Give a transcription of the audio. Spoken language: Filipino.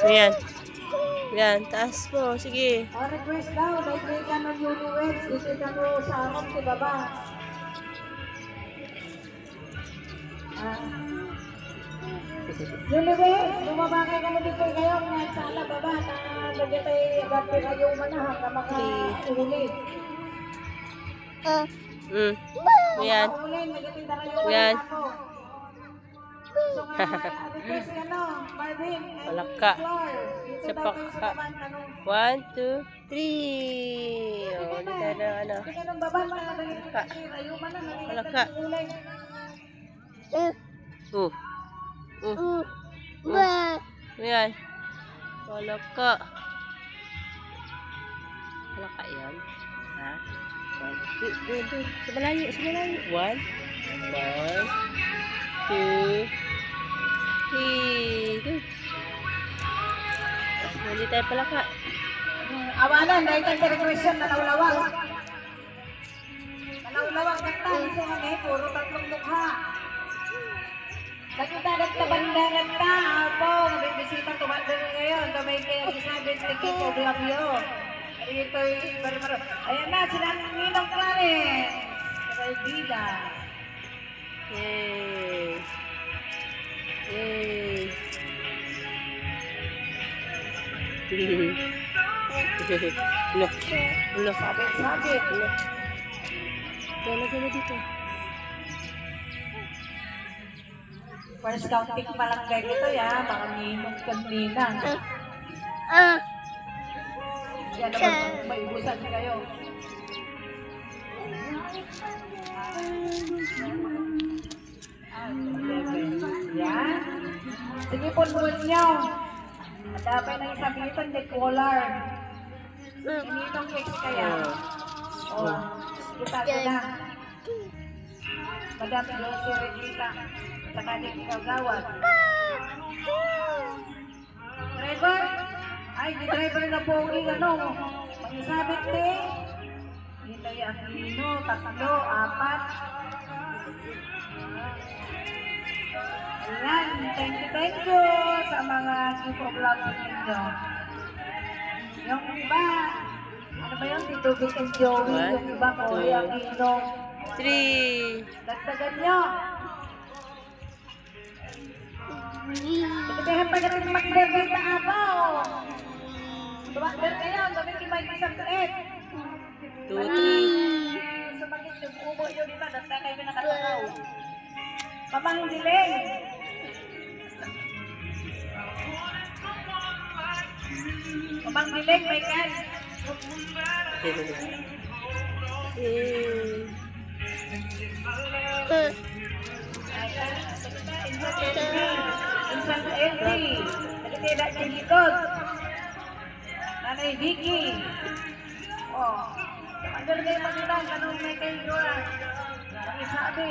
Ayan. Ayan, taas mo. Sige. Request daw, nag-play ka ng Uniwebs, dito ka mo sa amin si Baba. Uniwebs, bumaba kayo ka na dito kayo, sala Baba, na lagyan tayo agad kayo manahan na mga uhuli. Ayan. Ayan. So request ano, Marvin, Palaka. Flor. Sa paka. 1, 2, 3. O, dito na ano. Palaka. Palaka. Ayan. Palaka. Palaka yan. Ha? 1, 2, 2. Sa malayo. 1, 2, 3. Hindi tayo palaka. Awalan, dahil tayo request yan, nalawlawag. Nalawlawag kanta, isa nga eh, puro tatlong mukha. Nagkitagat na bandangan ka, apo, nabibisita tumanda na ngayon, kamay kaya sasabi sa Kiko Blamio. Ito'y marumaro. Ayan na, sila Ninong Clarence. Raldida. Yay! Yay! Ulo. Ulo. Sabit. Ulo. Gala dito. First counting pa lang kayo ito ya, mga Ninong kanina. Yan naman, maibusan kayo. Yan. Sige po, nyo. Madapay na isang militan, de collar. Ninong X kaya. O, kita ko na. Madam Josie Regita. Sa kanyang ikagawad. Driver? Ay, di driver na pogi, ano? Pag-isabit eh. Dito yung Aquino, 3, 4. Ayan, thank you sa mga Kiko Vlog ninyo. Yung iba, ano ba yun? Tito Vic and Joey, yung iba ko, yung Aquino. 3. Dagdagan nyo. Ikabihan pa natin mag-level na abaw. Tumakder kayo, gawin ki may isang tuit. 2, 3. Sa bagay yung ubo nyo dito, dahil kayo nakatakaw. Mamang diling. Mamang diling, may kan. Insan Elsie. Nagkatira ng likod. Nanay Vicky. Oh. Andun kayo magandang kanong may kayo. Ang isabi.